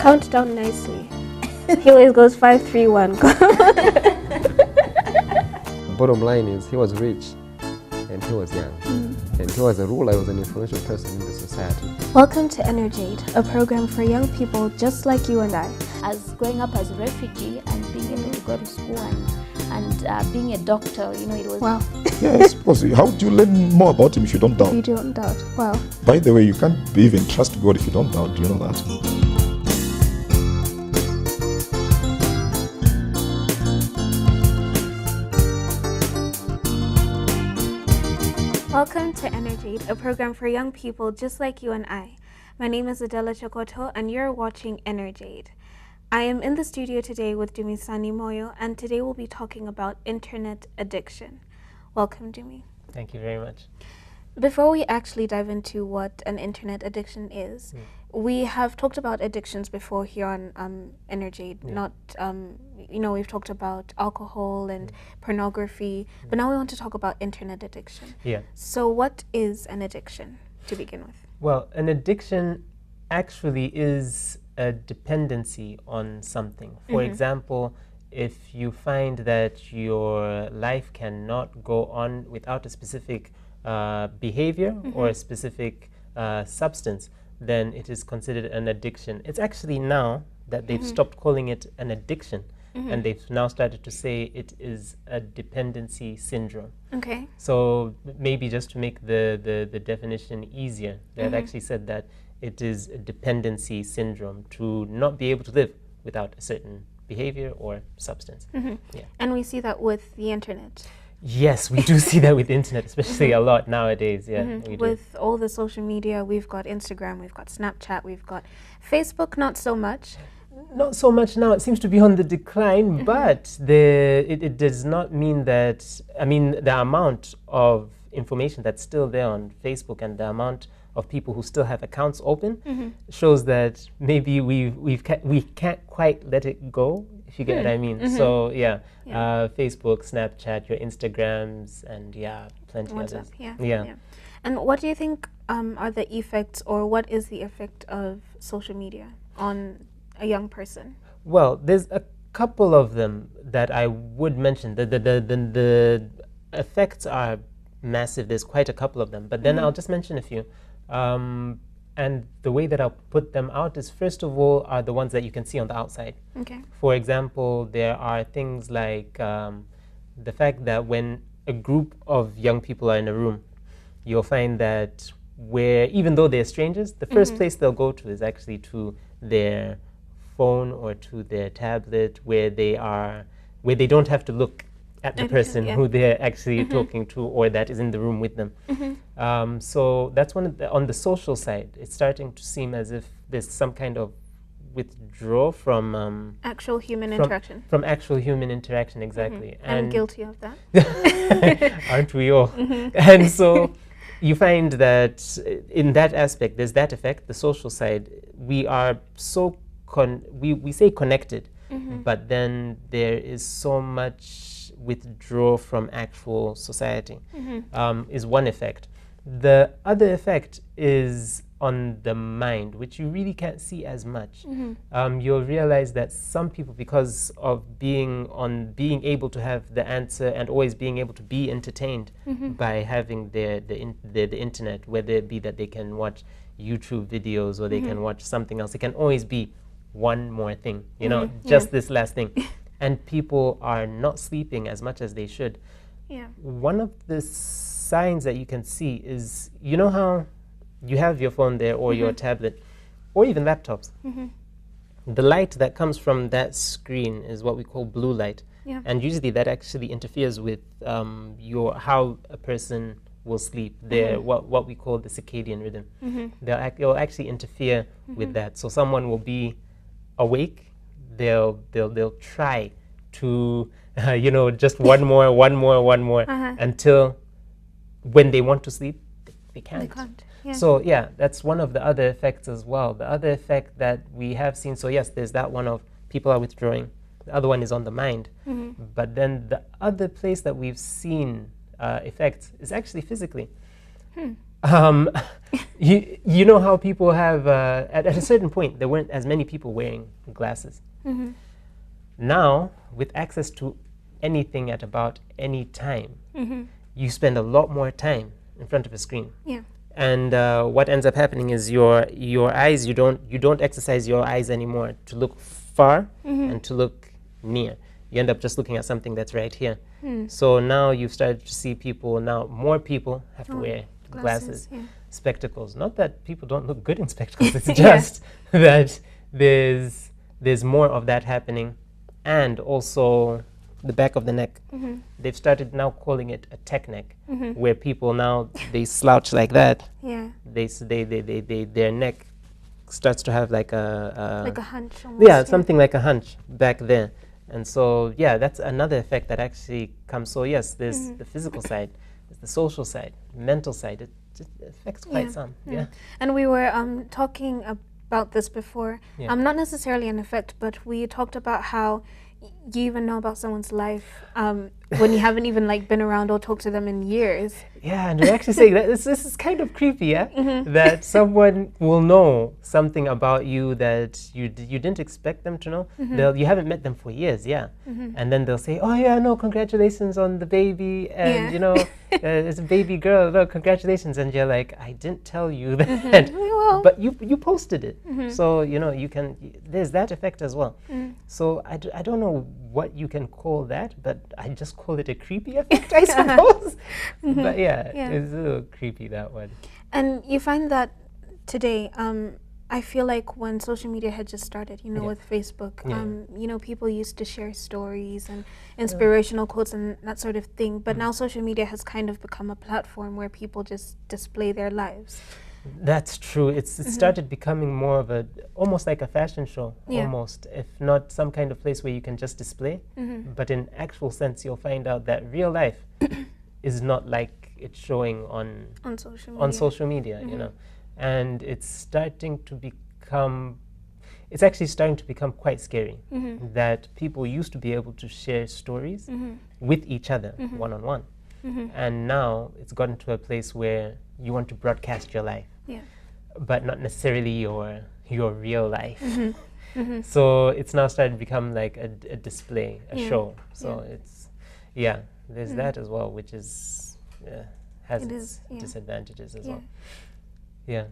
Count down nicely. He always goes 5, 3, 1. The bottom line is he was rich and he was young. And he was a ruler, he was an influential person in the society. Welcome to Energ-Aid, a program for young people just like you and I. As growing up as a refugee and being able to go to school and being a doctor, you know, it was... Wow. Yes, because how do you learn more about him if you don't doubt? You don't doubt. Wow. By the way, you can't even trust God if you don't doubt. Do you know that? Welcome to Energ-Aid, a program for young people just like you and I. My name is Adela Chokoto and you're watching Energ-Aid. I am in the studio today with Dumisani Moyo, and today we'll be talking about internet addiction. Welcome, Dumi. Thank you very much. Before we actually dive into what an internet addiction is, we have talked about addictions before here on Energ-Aid. Not, you know, we've talked about alcohol and pornography, but now we want to talk about internet addiction. Yeah. So what is an addiction to begin with? Well, an addiction actually is a dependency on something. For example, if you find that your life cannot go on without a specific behavior or a specific substance, then it is considered an addiction. It's actually now that they've stopped calling it an addiction, and they've now started to say it is a dependency syndrome. Okay. So maybe just to make the definition easier, they've actually said that it is a dependency syndrome to not be able to live without a certain behavior or substance. Yeah. And we see that with the internet. Yes, we do see that with the internet, especially a lot nowadays. Yeah, we do. With all the social media, we've got Instagram, we've got Snapchat, we've got Facebook, not so much. Not so much now. It seems to be on the decline, but it does not mean that, I mean, the amount of information that's still there on Facebook and the amount of people who still have accounts open shows that maybe we can't quite let it go, if you get what I mean. So Facebook, Snapchat, your Instagrams, and plenty others. Yeah. And what do you think are the effects, or what is the effect of social media on a young person? Well, there's a couple of them that I would mention. The effects are massive. There's quite a couple of them, but then I'll just mention a few. And the way that I'll put them out is, first of all, are the ones that you can see on the outside. Okay. For example, there are things like the fact that when a group of young people are in a room, you'll find that even though they're strangers, the first place they'll go to is actually to their phone or to their tablet, where they don't have to look at the person who they're actually talking to or that is in the room with them. So that's on the social side, it's starting to seem as if there's some kind of withdrawal from actual human interaction. From actual human interaction, exactly. I'm guilty of that. Aren't we all? And so you find that in that aspect, there's that effect, the social side. We are so we say connected, but then there is so much withdraw from actual society, is one effect. The other effect is on the mind, which you really can't see as much. You'll realize that some people, because of being able to have the answer and always being able to be entertained by having the internet, whether it be that they can watch YouTube videos or they can watch something else, it can always be one more thing, you know, just this last thing. And people are not sleeping as much as they should. Yeah. One of the signs that you can see is, you know how you have your phone there or your tablet or even laptops. The light that comes from that screen is what we call blue light. Yeah. And usually that actually interferes with how a person will sleep. What we call the circadian rhythm. They'll actually interfere with that. So someone will be awake, they'll try to just one more until when they want to sleep they can't. So that's one of the other effects as well. The other effect that we have seen, so yes, there's that one of people are withdrawing. The other one is on the mind, but then the other place that we've seen effects is actually physically. You know how people have at a certain point there weren't as many people wearing glasses. Now with access to anything at about any time, you spend a lot more time in front of a screen. Yeah. And what ends up happening is your eyes, you don't exercise your eyes anymore to look far and to look near. You end up just looking at something that's right here. So now you've started to see people, now more people have to wear glasses, spectacles. Not that people don't look good in spectacles, it's just that there's more of that happening. And also the back of the neck. They've started now calling it a tech neck, where people now, they slouch like that. Yeah. Their neck starts to have like a hunch almost. Yeah, something like a hunch back there. And so, yeah, that's another effect that actually comes. So yes, there's the physical side, there's the social side, mental side. It affects quite some. Yeah. And we were talking about this before. Not necessarily an effect, but we talked about how you even know about someone's life when you haven't even like been around or talked to them in years. Yeah, and they're actually saying that this is kind of creepy, yeah? That someone will know something about you that you didn't expect them to know. You haven't met them for years, and then they'll say, oh yeah, no, congratulations on the baby, and you know, it's a baby girl, no, congratulations, and you're like, I didn't tell you that, but you posted it, so you know, you can, there's that effect as well. So I don't know what you can call that, but I just call it a creepy effect, I suppose. But yeah, it's a little creepy, that one. And you find that today, I feel like when social media had just started, you know, with Facebook, you know, people used to share stories and inspirational quotes and that sort of thing. But now social media has kind of become a platform where people just display their lives. That's true. It started becoming more of almost like a fashion show, almost, if not some kind of place where you can just display. But in actual sense, you'll find out that real life is not like it's showing on social media, you know. And it's starting to become, it's actually starting to become quite scary that people used to be able to share stories with each other one-on-one. And now it's gotten to a place where you want to broadcast your life, but not necessarily your real life. So it's now started to become like a display, a show. So it's, there's that as well, which is, has its disadvantages as well. Yeah.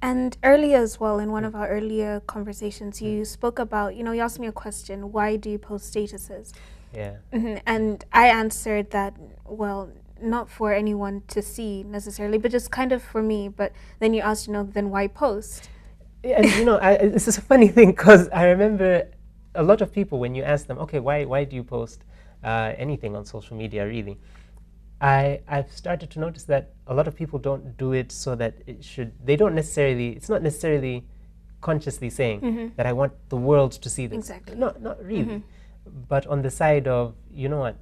And earlier as well, in one of our earlier conversations, you spoke about, you know, you asked me a question, why do you post statuses? Yeah. And I answered that, well, not for anyone to see necessarily, but just kind of for me. But then you asked, you know, then why post? And you know, this is a funny thing, because I remember a lot of people, when you ask them, okay, why do you post anything on social media, really? I've started to notice that a lot of people don't do it so that they don't necessarily, it's not necessarily consciously saying that I want the world to see this. Exactly. Not really. But on the side of, you know what,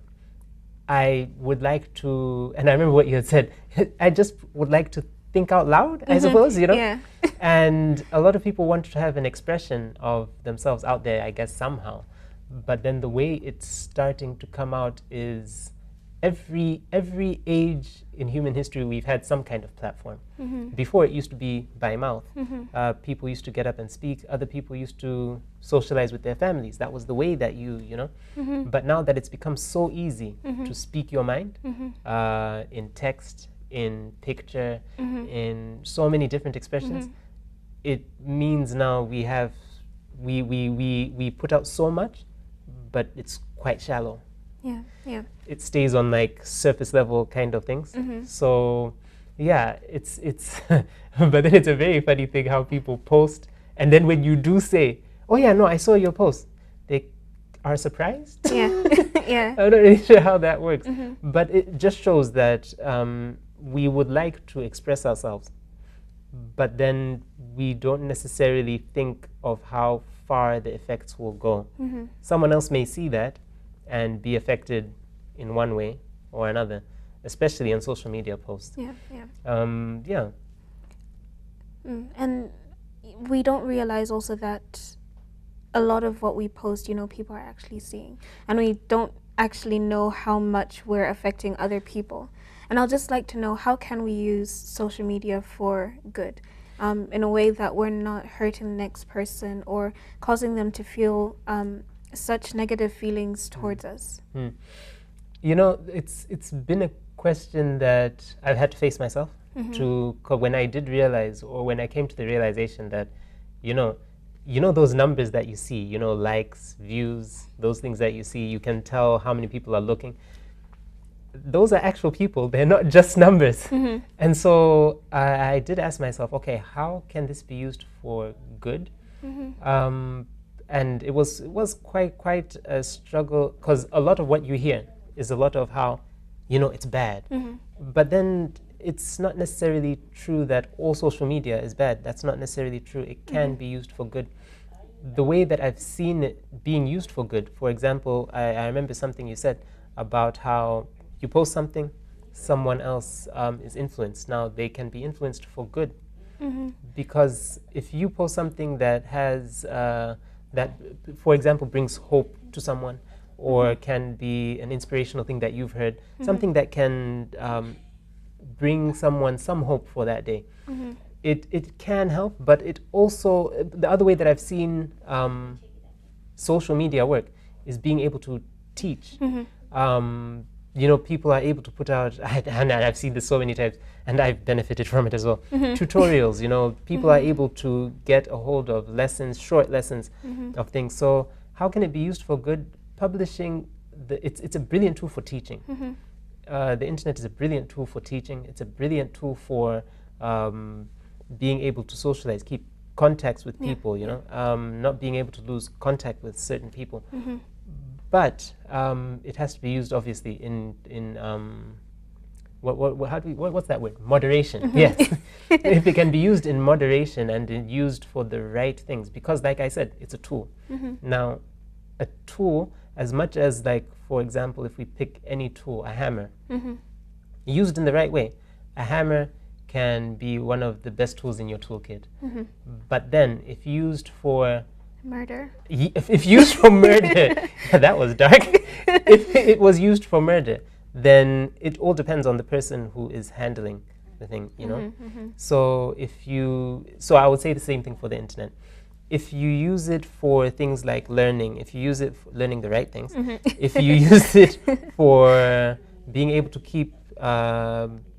I would like to, and I remember what you had said, I just would like to think out loud, I suppose, you know? Yeah. And a lot of people want to have an expression of themselves out there, I guess, somehow. But then the way it's starting to come out is every age in human history we've had some kind of platform. Before it used to be by mouth. People used to get up and speak. Other people used to socialize with their families. That was the way that you know. But now that it's become so easy to speak your mind in text, in picture, in so many different expressions, it means now we put out so much, but it's quite shallow. It stays on like surface level kind of things. So yeah, it's but then it's a very funny thing how people post, and then when you do say, oh yeah, no, I saw your post, they are surprised. I'm not really sure how that works, but it just shows that we would like to express ourselves, but then we don't necessarily think of how far the effects will go. Someone else may see that and be affected in one way or another, especially on social media posts. And we don't realize also that a lot of what we post, you know, people are actually seeing, and we don't actually know how much we're affecting other people. And I'll just like to know, how can we use social media for good, in a way that we're not hurting the next person or causing them to feel such negative feelings towards us? You know, it's been a question that I've had to face myself. When I did realize, or when I came to the realization that, you know those numbers that you see, likes, views, those things that you see, you can tell how many people are looking. Those are actual people. They're not just numbers. And so I did ask myself, okay, how can this be used for good? And it was quite a struggle, because a lot of what you hear is a lot of how, it's bad. But then it's not necessarily true that all social media is bad. That's not necessarily true. It can be used for good. The way that I've seen it being used for good, for example, I remember something you said about how you post something, someone else is influenced. Now they can be influenced for good. Because if you post something that has, that, for example, brings hope to someone, or can be an inspirational thing that you've heard, something that can bring someone some hope for that day. It can help, but it also, the other way that I've seen social media work is being able to teach. People are able to put out, and I've seen this so many times, and I've benefited from it as well, tutorials. People are able to get a hold of lessons, short lessons of things. So how can it be used for good? Publishing, it's a brilliant tool for teaching. The internet is a brilliant tool for teaching. It's a brilliant tool for being able to socialize, keep contacts with people, not being able to lose contact with certain people. But it has to be used, obviously, in what's that word? Moderation. Yes. If it can be used in moderation and used for the right things, because, like I said, it's a tool. Now, a tool, as much as, like, for example, if we pick any tool, a hammer, used in the right way, a hammer can be one of the best tools in your toolkit. But then, if used for murder, if used for murder, that was dark. If it was used for murder, then it all depends on the person who is handling the thing, So so I would say the same thing for the internet. If you use it for things like learning, if you use it for learning the right things, if you use it for being able to keep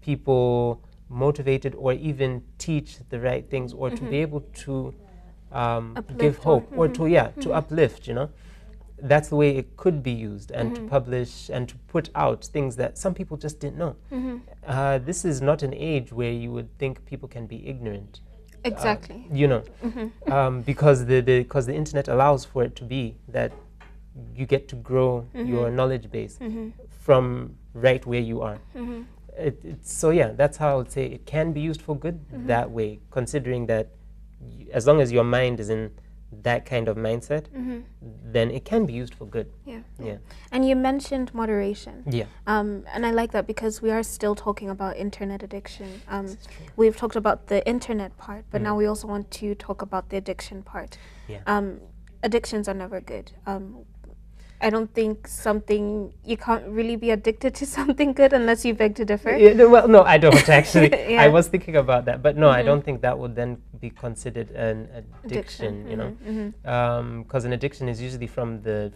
people motivated, or even teach the right things, or to be able to give hope, or to uplift, that's the way it could be used, and to publish and to put out things that some people just didn't know. This is not an age where you would think people can be ignorant. Exactly. Because the internet allows for it to be that you get to grow your knowledge base from right where you are. So yeah, that's how I would say it can be used for good that way, considering that as long as your mind is in that kind of mindset, then it can be used for good. Yeah. And you mentioned moderation. Yeah. And I like that, because we are still talking about internet addiction. We've talked about the internet part, but now we also want to talk about the addiction part. Yeah. Addictions are never good. I don't think you can't really be addicted to something good unless you beg to differ. Well, no, I don't actually. I was thinking about that, but no, I don't think that would then be considered an addiction. Because an addiction is usually from the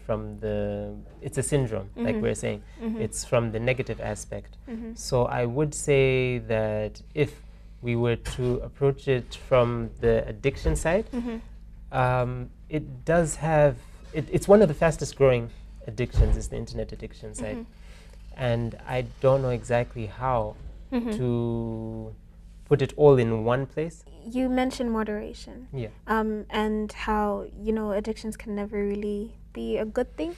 it's a syndrome, like we're saying. It's from the negative aspect. So I would say that if we were to approach it from the addiction side, it does have. It's one of the fastest growing addictions, is the internet addiction side. And I don't know exactly how to put it all in one place. You mentioned moderation. Yeah. And how, addictions can never really be a good thing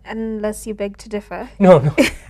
unless you beg to differ. No.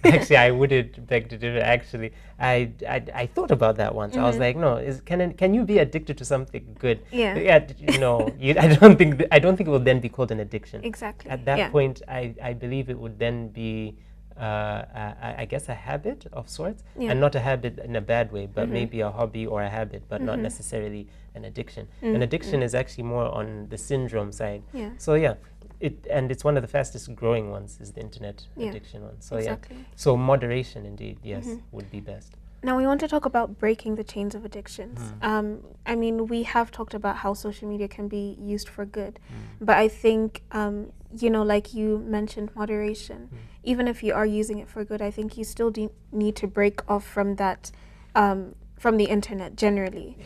Actually, I wouldn't beg to differ. Actually, I thought about that once. I was like, no, can you be addicted to something good? Yeah. I don't think it will then be called an addiction. Exactly. At that point, I believe it would then be, I guess, a habit of sorts, and not a habit in a bad way, but maybe a hobby or a habit, but not necessarily an addiction. An addiction is actually more on the syndrome side. Yeah. So yeah, it's one of the fastest growing ones is the internet Yeah, addiction one. So exactly. so moderation indeed, yes, would be best. Now we want to talk about breaking the chains of addictions. I mean, we have talked about how social media can be used for good, but I think, you know, like you mentioned, moderation. Even if you are using it for good, I think you still need to break off from that, from the internet generally.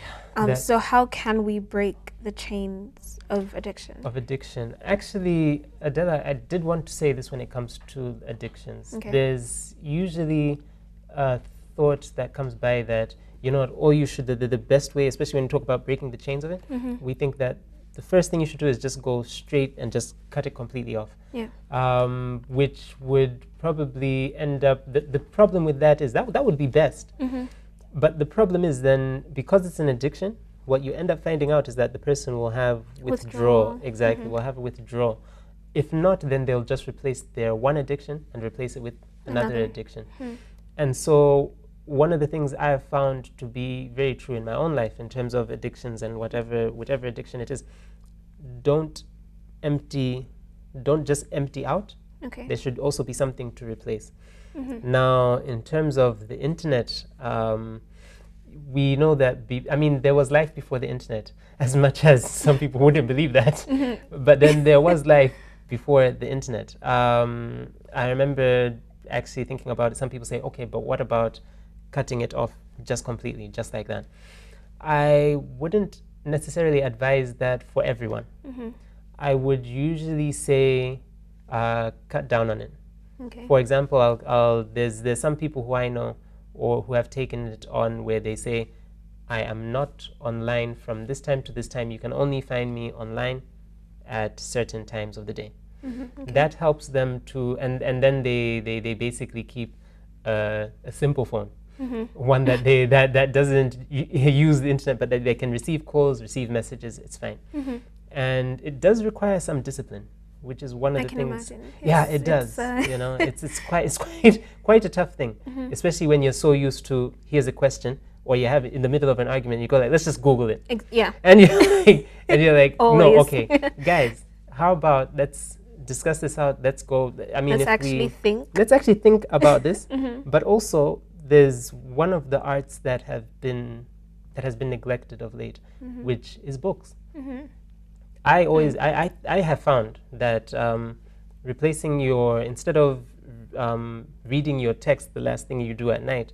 So how can we break the chains of addiction? Actually, Adela, I did want to say this when it comes to addictions. Okay. There's usually a thought that comes by that, you know, all you should, the best way, especially when you talk about breaking the chains of it, we think that the first thing you should do is just go straight and just cut it completely off. Yeah. Which would probably end up, the problem with that is that would be best. But the problem is then, because it's an addiction, what you end up finding out is that the person will have withdrawal. Exactly, will have a withdrawal. If not, then they'll just replace their one addiction and replace it with another addiction. And so one of the things I have found to be very true in my own life in terms of addictions and whatever addiction it is, don't just empty out. Okay. There should also be something to replace. Now, in terms of the internet, we know that, I mean, there was life before the internet, as much as some people wouldn't believe that. But then there was life before the internet. I remember actually thinking about it. Some people say, okay, but what about cutting it off just completely, just like that? I wouldn't necessarily advise that for everyone. I would usually say cut down on it. Okay. For example, there's some people who I know or who have taken it on where they say, I am not online from this time to this time. You can only find me online at certain times of the day. Okay. That helps them to, and then they basically keep a simple phone, one that doesn't use the internet, but that they can receive calls, receive messages. It's fine, and it does require some discipline, which is one of the things. Imagine. Yeah, it does. You know, it's quite a tough thing, especially when you're so used to, here's a question, or you have it in the middle of an argument, you go like, let's just Google it. Yeah. And you're like, no, Always. okay, guys, how about let's discuss this out. Let's go. I mean, Let's actually think about this. But also, there's one of the arts that has been neglected of late, which is books. I have found that replacing instead of reading your text the last thing you do at night,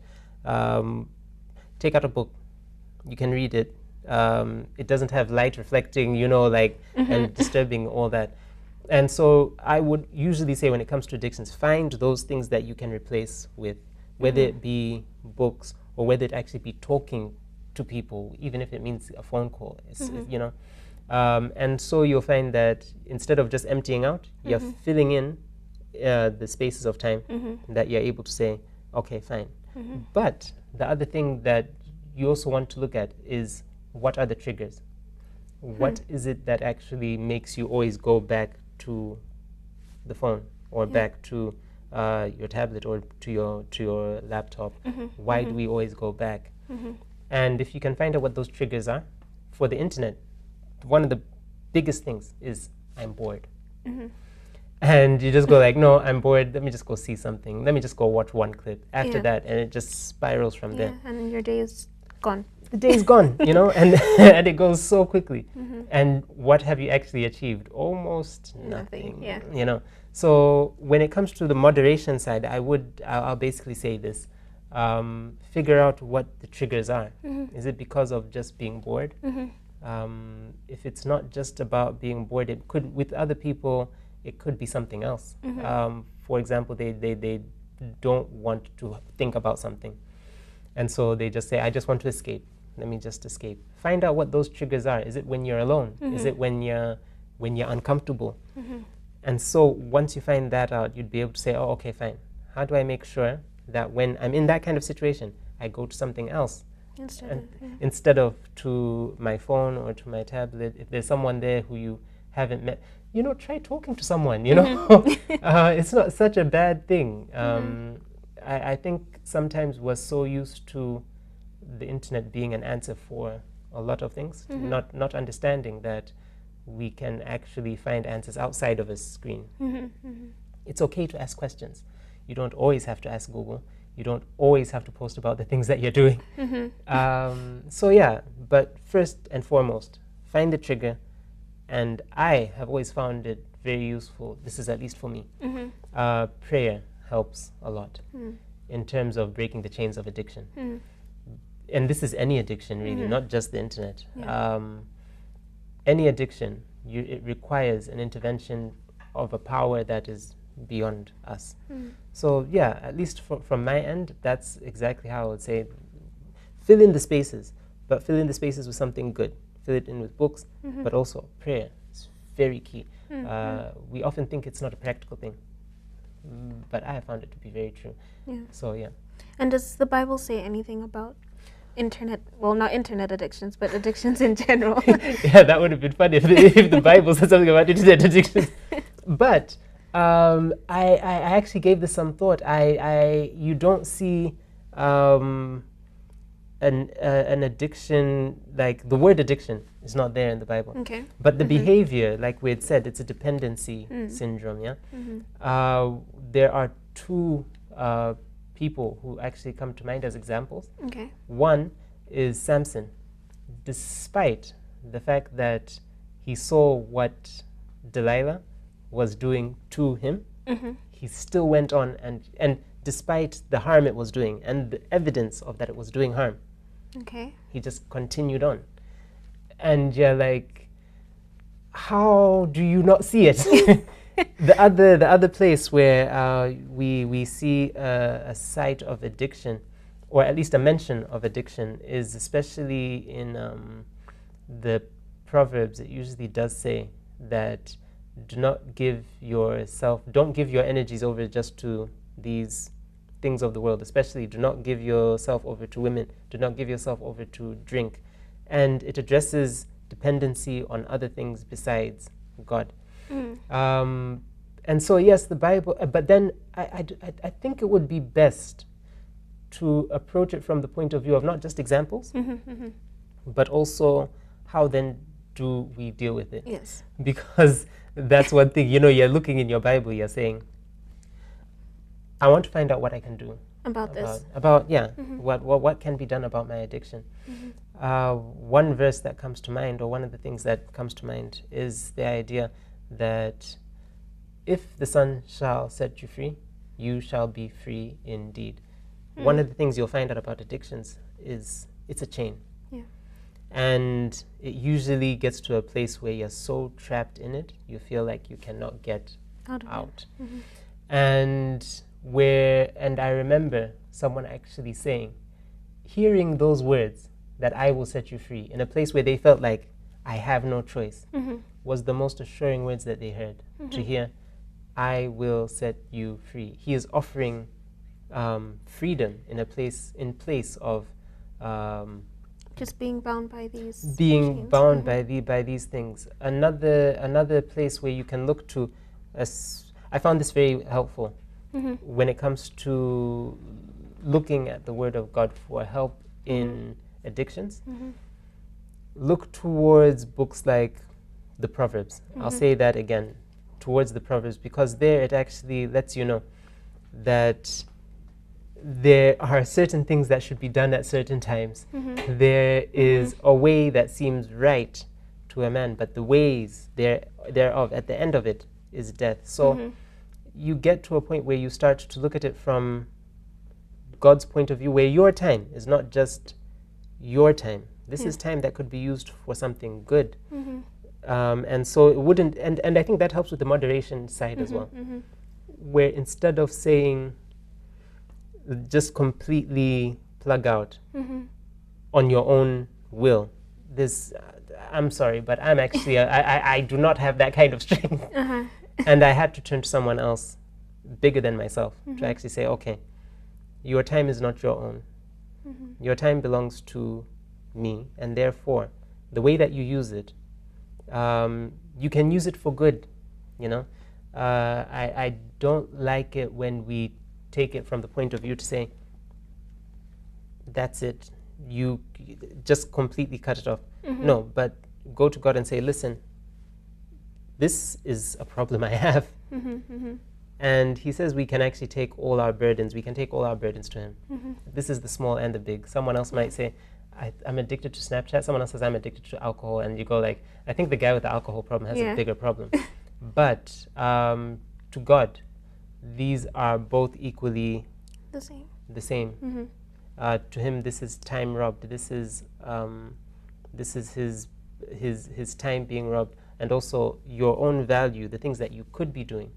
take out a book. You can read it. It doesn't have light reflecting, and disturbing all that. And so I would usually say, when it comes to addictions, find those things that you can replace with, whether it be books or whether it actually be talking to people, even if it means a phone call. And so you'll find that instead of just emptying out, you're filling in the spaces of time that you're able to say, okay, fine. But the other thing that you also want to look at is, what are the triggers? What is it that actually makes you always go back to the phone or back to your tablet or to your laptop? Why do we always go back? And if you can find out what those triggers are, for the internet, one of the biggest things is, I'm bored. And you just go like, no, I'm bored, let me just go see something, let me just go watch one clip. After that, and it just spirals from there. And your day is gone. The day is gone, and and it goes so quickly. And what have you actually achieved? Almost nothing. So when it comes to the moderation side, I'll basically say this: figure out what the triggers are. Is it because of just being bored? If it's not just about being bored, it could, with other people, it could be something else. For example, they don't want to think about something, and so they just say, I just want to escape. Let me just escape. Find out what those triggers are. Is it when you're alone? Is it when you're uncomfortable? And so once you find that out, you'd be able to say, oh, okay, fine. How do I make sure that when I'm in that kind of situation, I go to something else instead of to my phone or to my tablet? If there's someone there who you haven't met, try talking to someone. It's not such a bad thing. I think sometimes we're so used to the internet being an answer for a lot of things, not understanding that we can actually find answers outside of a screen. It's okay to ask questions. You don't always have to ask Google. You don't always have to post about the things that you're doing. So yeah, but first and foremost, find the trigger. And I have always found it very useful. This is at least for me. Prayer helps a lot in terms of breaking the chains of addiction. And this is any addiction, really, not just the internet. Any addiction, it requires an intervention of a power that is beyond us. So yeah, at least from my end, that's exactly how I would say, fill in the spaces, but fill in the spaces with something good. Fill it in with books, but also prayer. It's very key. We often think it's not a practical thing, but I have found it to be very true. So yeah. And does the Bible say anything about internet, well, not internet addictions, but addictions in general? Yeah, that would have been funny if the Bible said something about internet addictions. But I actually gave this some thought. You don't see an addiction, like the word addiction is not there in the Bible. Okay. But the behavior, like we had said, it's a dependency syndrome, yeah? There are two people who actually come to mind as examples. Okay. One is Samson. Despite the fact that he saw what Delilah was doing to him, he still went on, and despite the harm it was doing and the evidence of that it was doing harm, he just continued on. And you're like, how do you not see it? The other place where we see a site of addiction, or at least a mention of addiction, is especially in the Proverbs. It usually does say that don't give your energies over just to these things of the world. Especially, do not give yourself over to women. Do not give yourself over to drink. And it addresses dependency on other things besides God. And so yes, the Bible, but then I think it would be best to approach it from the point of view of not just examples, but also how then do we deal with it? Yes. Because that's one thing, you're looking in your Bible, you're saying, I want to find out what I can do About this. What can be done about my addiction. One verse that comes to mind, or one of the things that comes to mind, is the idea that if the Son shall set you free, you shall be free indeed. One of the things you'll find out about addictions is it's a chain. And it usually gets to a place where you're so trapped in it, you feel like you cannot get out. And I remember someone actually saying, hearing those words, that I will set you free, in a place where they felt like, I have no choice, was the most assuring words that they heard. To hear, I will set you free. He is offering freedom in place of just being bound by these chains. By these things. Another place where you can look to, I found this very helpful when it comes to looking at the Word of God for help in addictions. Look towards books like the Proverbs. I'll say that again, towards the Proverbs, because there it actually lets you know that there are certain things that should be done at certain times. There is a way that seems right to a man, but the ways thereof, at the end of it, is death. So you get to a point where you start to look at it from God's point of view, where your time is not just your time. This is time that could be used for something good. And so it wouldn't, and I think that helps with the moderation side as well, where instead of saying, just completely plug out on your own will. I'm sorry, but I'm actually, I do not have that kind of strength. And I had to turn to someone else bigger than myself to actually say, okay, your time is not your own. Your time belongs to me, and therefore, the way that you use it, you can use it for good, I don't like it when we take it from the point of view to say, that's it, you just completely cut it off. No, but go to God and say, listen, this is a problem I have. And he says we can actually take all our burdens, we can take all our burdens to him. This is the small and the big. Someone else might say, I'm addicted to Snapchat. Someone else says, I'm addicted to alcohol. And you go like, I think the guy with the alcohol problem has a bigger problem. But to God, these are both equally the same. To him, this is time robbed. This is his time being robbed. And also your own value, the things that you could be doing,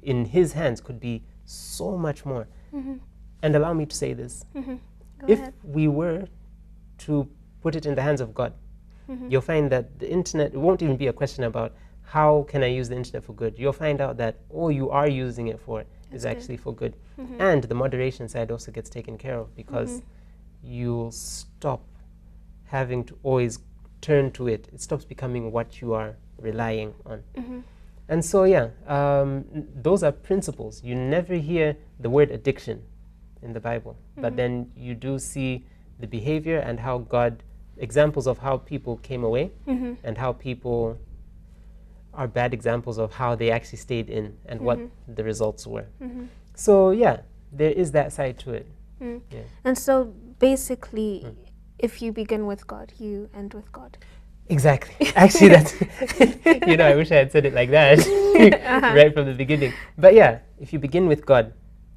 in his hands could be so much more. And allow me to say this. If we were to put it in the hands of God, you'll find that the internet, it won't even be a question about how can I use the internet for good. You'll find out that all you are using it for is actually for good. And the moderation side also gets taken care of, because you'll stop having to always turn to it. It stops becoming what you are relying on. And so, those are principles. You never hear the word addiction in the Bible, but then you do see the behavior and how God, examples of how people came away, and how people are bad examples of how they actually stayed in and what the results were. So, there is that side to it. And so, basically, if you begin with God, you end with God. Exactly. Actually, that's, I wish I had said it like that right from the beginning. But if you begin with God,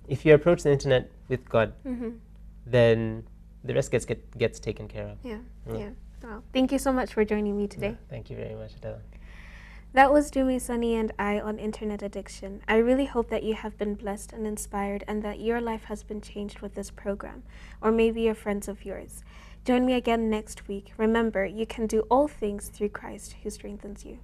if you approach the internet with God, then the rest gets taken care of. Well, thank you so much for joining me today. Thank you very much, Adela. That was Dumisani and I on internet addiction. I really hope that you have been blessed and inspired, and that your life has been changed with this program, or maybe your friends of yours. Join me again next week. Remember, you can do all things through Christ who strengthens you.